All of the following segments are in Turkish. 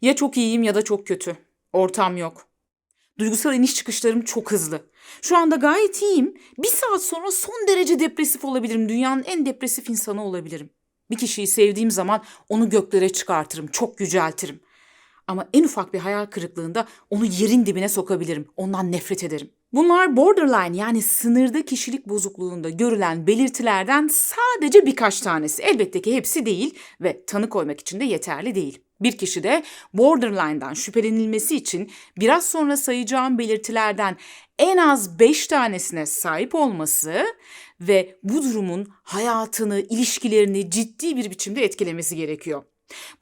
Ya çok iyiyim ya da çok kötü. Ortam yok. Duygusal iniş çıkışlarım çok hızlı. Şu anda gayet iyiyim. Bir saat sonra son derece depresif olabilirim. Dünyanın en depresif insanı olabilirim. Bir kişiyi sevdiğim zaman onu göklere çıkartırım, çok yüceltirim. Ama en ufak bir hayal kırıklığında onu yerin dibine sokabilirim. Ondan nefret ederim. Bunlar borderline yani sınırda kişilik bozukluğunda görülen belirtilerden sadece birkaç tanesi. Elbette ki hepsi değil ve tanı koymak için de yeterli değil. Bir kişi de borderline'dan şüphelenilmesi için biraz sonra sayacağım belirtilerden en az 5 tanesine sahip olması ve bu durumun hayatını, ilişkilerini ciddi bir biçimde etkilemesi gerekiyor.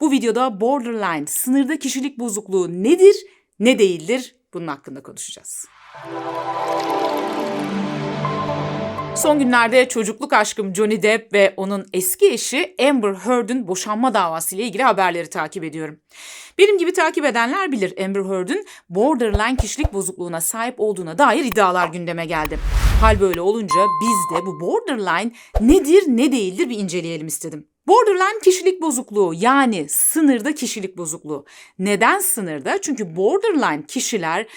Bu videoda borderline, sınırda kişilik bozukluğu nedir, ne değildir? Bunun hakkında konuşacağız. Son günlerde çocukluk aşkım Johnny Depp ve onun eski eşi Amber Heard'ün boşanma davası ile ilgili haberleri takip ediyorum. Benim gibi takip edenler bilir, Amber Heard'ün borderline kişilik bozukluğuna sahip olduğuna dair iddialar gündeme geldi. Hal böyle olunca biz de bu borderline nedir ne değildir bir inceleyelim istedim. Borderline kişilik bozukluğu yani sınırda kişilik bozukluğu. Neden sınırda? Çünkü borderline kişiler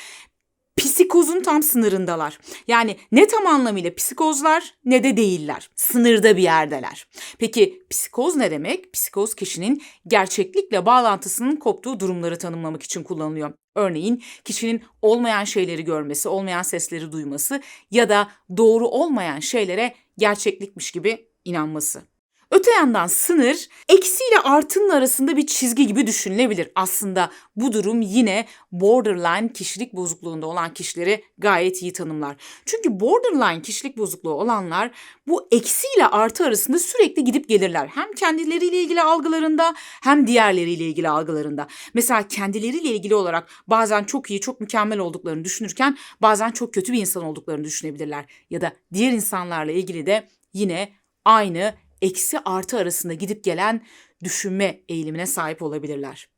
psikozun tam sınırındalar. Yani ne tam anlamıyla psikozlar ne de değiller. Sınırda bir yerdeler. Peki psikoz ne demek? Psikoz kişinin gerçeklikle bağlantısının koptuğu durumları tanımlamak için kullanılıyor. Örneğin kişinin olmayan şeyleri görmesi, olmayan sesleri duyması ya da doğru olmayan şeylere gerçeklikmiş gibi inanması. Öte yandan sınır, eksi ile artının arasında bir çizgi gibi düşünülebilir. Aslında bu durum yine borderline kişilik bozukluğunda olan kişileri gayet iyi tanımlar. Çünkü borderline kişilik bozukluğu olanlar bu eksi ile artı arasında sürekli gidip gelirler. Hem kendileriyle ilgili algılarında hem diğerleriyle ilgili algılarında. Mesela kendileriyle ilgili olarak bazen çok iyi, çok mükemmel olduklarını düşünürken bazen çok kötü bir insan olduklarını düşünebilirler. Ya da diğer insanlarla ilgili de yine aynı eksi artı arasında gidip gelen düşünme eğilimine sahip olabilirler.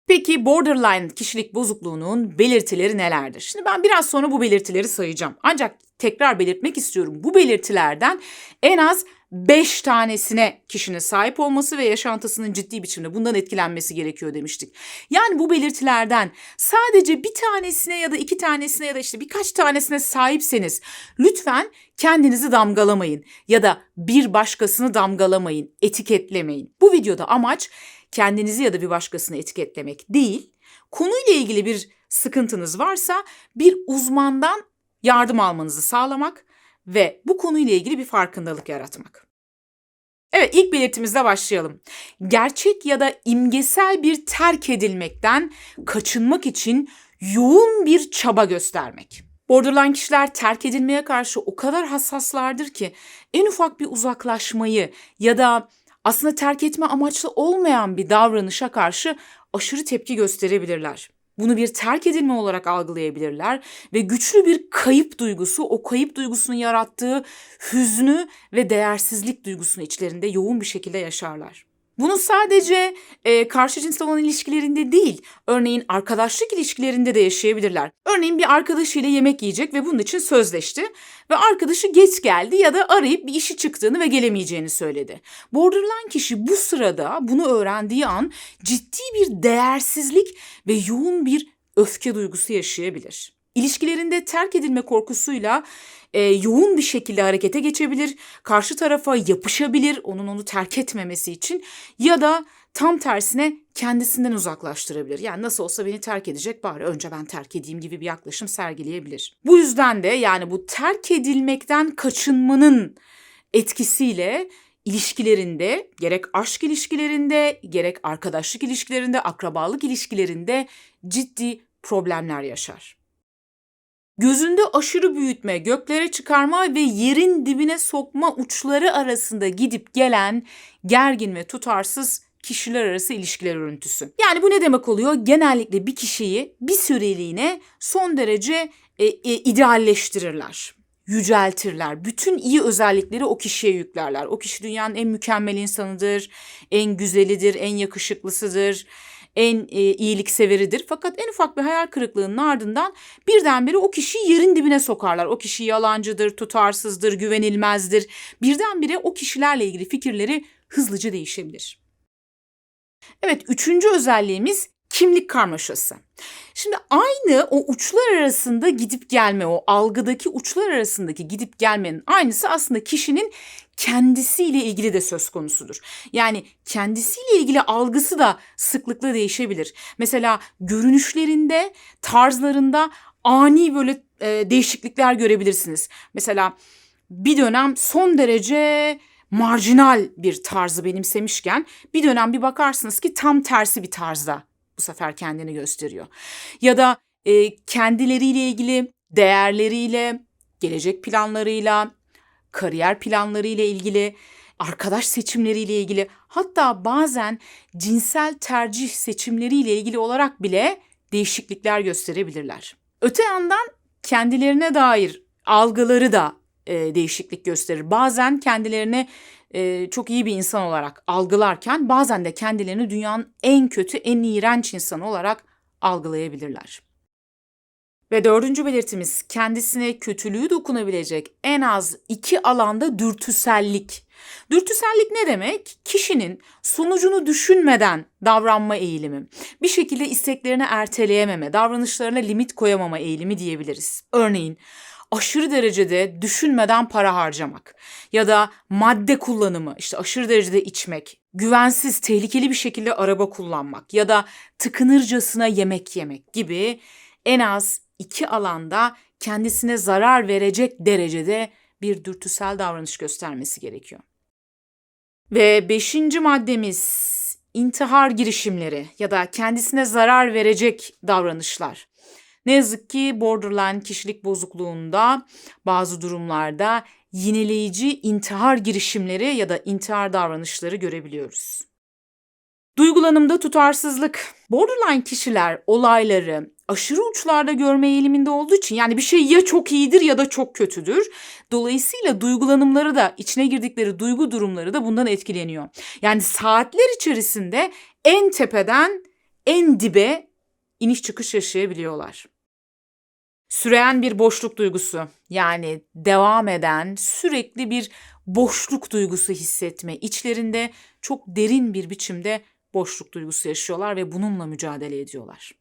Peki borderline kişilik bozukluğunun belirtileri nelerdir? Şimdi ben biraz sonra bu belirtileri sayacağım. Ancak tekrar belirtmek istiyorum. Bu belirtilerden en az 5 tanesine kişinin sahip olması ve yaşantısının ciddi biçimde bundan etkilenmesi gerekiyor demiştik. Yani bu belirtilerden sadece bir tanesine ya da 2 tanesine ya da işte birkaç tanesine sahipseniz lütfen kendinizi damgalamayın ya da bir başkasını damgalamayın, etiketlemeyin. Bu videoda amaç kendinizi ya da bir başkasını etiketlemek değil, konuyla ilgili bir sıkıntınız varsa bir uzmandan yardım almanızı sağlamak ve bu konuyla ilgili bir farkındalık yaratmak. Evet, ilk belirtimizle başlayalım. Gerçek ya da imgesel bir terk edilmekten kaçınmak için yoğun bir çaba göstermek. Borderline kişiler terk edilmeye karşı o kadar hassaslardır ki en ufak bir uzaklaşmayı ya da aslında terk etme amaçlı olmayan bir davranışa karşı aşırı tepki gösterebilirler. Bunu bir terk edilme olarak algılayabilirler ve güçlü bir kayıp duygusu, o kayıp duygusunun yarattığı hüznü ve değersizlik duygusunu içlerinde yoğun bir şekilde yaşarlar. Bunu sadece karşı cinsle olan ilişkilerinde değil, örneğin arkadaşlık ilişkilerinde de yaşayabilirler. Örneğin bir arkadaşıyla yemek yiyecek ve bunun için sözleşti ve arkadaşı geç geldi ya da arayıp bir işi çıktığını ve gelemeyeceğini söyledi. Borderline kişi bu sırada bunu öğrendiği an ciddi bir değersizlik ve yoğun bir öfke duygusu yaşayabilir. İlişkilerinde terk edilme korkusuyla yoğun bir şekilde harekete geçebilir, karşı tarafa yapışabilir onun onu terk etmemesi için ya da tam tersine kendisinden uzaklaştırabilir. Yani nasıl olsa beni terk edecek bari önce ben terk edeyim gibi bir yaklaşım sergileyebilir. Bu yüzden de yani bu terk edilmekten kaçınmanın etkisiyle ilişkilerinde gerek aşk ilişkilerinde gerek arkadaşlık ilişkilerinde, akrabalık ilişkilerinde ciddi problemler yaşar. Gözünde aşırı büyütme, göklere çıkarma ve yerin dibine sokma uçları arasında gidip gelen gergin ve tutarsız kişiler arası ilişkiler örüntüsü. Yani bu ne demek oluyor? Genellikle bir kişiyi bir süreliğine son derece idealleştirirler, yüceltirler. Bütün iyi özellikleri o kişiye yüklerler. O kişi dünyanın en mükemmel insanıdır, en güzelidir, en yakışıklısıdır, en iyilikseveridir. Fakat en ufak bir hayal kırıklığının ardından birdenbire o kişiyi yerin dibine sokarlar. O kişi yalancıdır, tutarsızdır, güvenilmezdir. Birdenbire o kişilerle ilgili fikirleri hızlıca değişebilir. Evet, üçüncü özelliğimiz kimlik karmaşası. Şimdi aynı o uçlar arasında gidip gelme, o algıdaki uçlar arasındaki gidip gelmenin aynısı aslında kişinin kendisiyle ilgili de söz konusudur. Yani kendisiyle ilgili algısı da sıklıkla değişebilir. Mesela görünüşlerinde, tarzlarında ani böyle değişiklikler görebilirsiniz. Mesela bir dönem son derece marjinal bir tarzı benimsemişken bir dönem bir bakarsınız ki tam tersi bir tarzda bu sefer kendini gösteriyor. Ya da kendileriyle ilgili, değerleriyle, gelecek planlarıyla, kariyer planlarıyla ilgili, arkadaş seçimleriyle ilgili, hatta bazen cinsel tercih seçimleriyle ilgili olarak bile değişiklikler gösterebilirler. Öte yandan kendilerine dair algıları da değişiklik gösterir. Bazen kendilerini çok iyi bir insan olarak algılarken bazen de kendilerini dünyanın en kötü, en iğrenç insanı olarak algılayabilirler. Ve dördüncü belirtimiz kendisine kötülüğü dokunabilecek en az 2 alanda dürtüsellik. Dürtüsellik ne demek? Kişinin sonucunu düşünmeden davranma eğilimi, bir şekilde isteklerini erteleyememe, davranışlarına limit koyamama eğilimi diyebiliriz. Örneğin aşırı derecede düşünmeden para harcamak ya da madde kullanımı, işte aşırı derecede içmek, güvensiz, tehlikeli bir şekilde araba kullanmak ya da tıkınırcasına yemek yemek gibi en az 2 alanda kendisine zarar verecek derecede bir dürtüsel davranış göstermesi gerekiyor. Ve 5. maddemiz intihar girişimleri ya da kendisine zarar verecek davranışlar. Ne yazık ki borderline kişilik bozukluğunda bazı durumlarda yineleyici intihar girişimleri ya da intihar davranışları görebiliyoruz. Duygulanımda tutarsızlık. Borderline kişiler olayları aşırı uçlarda görme eğiliminde olduğu için yani bir şey ya çok iyidir ya da çok kötüdür. Dolayısıyla duygulanımları da içine girdikleri duygu durumları da bundan etkileniyor. Yani saatler içerisinde en tepeden en dibe iniş çıkış yaşayabiliyorlar. Süreyen bir boşluk duygusu yani devam eden sürekli bir boşluk duygusu hissetme. İçlerinde çok derin bir biçimde boşluk duygusu yaşıyorlar ve bununla mücadele ediyorlar.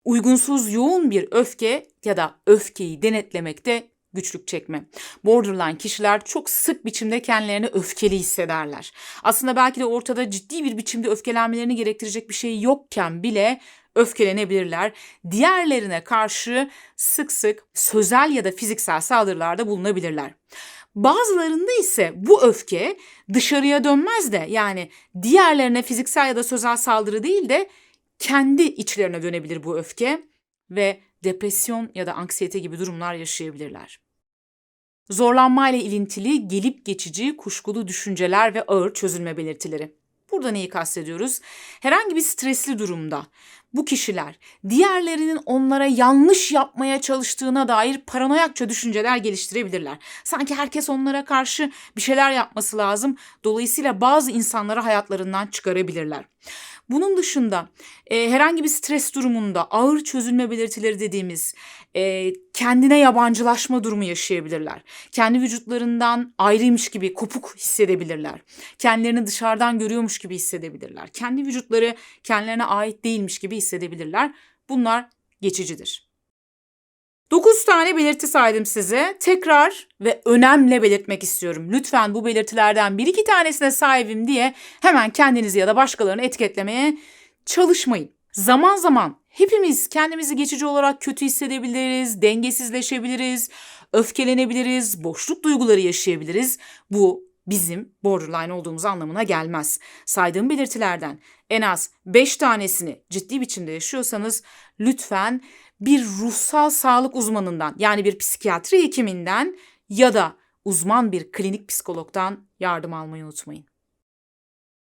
Uygunsuz yoğun bir öfke ya da öfkeyi denetlemekte güçlük çekme. Borderline kişiler çok sık biçimde kendilerini öfkeli hissederler. Aslında belki de ortada ciddi bir biçimde öfkelenmelerini gerektirecek bir şey yokken bile öfkelenebilirler. Diğerlerine karşı sık sık sözel ya da fiziksel saldırılarda bulunabilirler. Bazılarında ise bu öfke dışarıya dönmez de yani diğerlerine fiziksel ya da sözel saldırı değil de kendi içlerine dönebilir bu öfke ve depresyon ya da anksiyete gibi durumlar yaşayabilirler. Zorlanmayla ilintili gelip geçici kuşkulu düşünceler ve ağır çözülme belirtileri. Burada neyi kastediyoruz? Herhangi bir stresli durumda bu kişiler diğerlerinin onlara yanlış yapmaya çalıştığına dair paranoyakça düşünceler geliştirebilirler. Sanki herkes onlara karşı bir şeyler yapması lazım. Dolayısıyla bazı insanları hayatlarından çıkarabilirler. Bunun dışında herhangi bir stres durumunda ağır çözülme belirtileri dediğimiz kendine yabancılaşma durumu yaşayabilirler. Kendi vücutlarından ayrıymış gibi kopuk hissedebilirler. Kendilerini dışarıdan görüyormuş gibi hissedebilirler. Kendi vücutları kendilerine ait değilmiş gibi hissedebilirler. Bunlar geçicidir. 9 tane belirti saydım size. Tekrar ve önemli belirtmek istiyorum. Lütfen bu belirtilerden 1-2 tanesine sahibim diye hemen kendinizi ya da başkalarını etiketlemeye çalışmayın. Zaman zaman hepimiz kendimizi geçici olarak kötü hissedebiliriz, dengesizleşebiliriz, öfkelenebiliriz, boşluk duyguları yaşayabiliriz. Bu bizim borderline olduğumuz anlamına gelmez. Saydığım belirtilerden en az 5 tanesini ciddi biçimde yaşıyorsanız lütfen bir ruhsal sağlık uzmanından yani bir psikiyatri hekiminden ya da uzman bir klinik psikologdan yardım almayı unutmayın.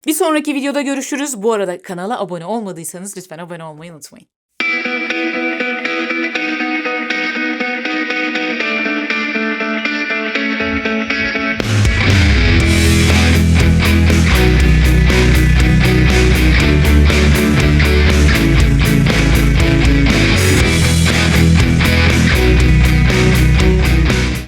Bir sonraki videoda görüşürüz. Bu arada kanala abone olmadıysanız lütfen abone olmayı unutmayın.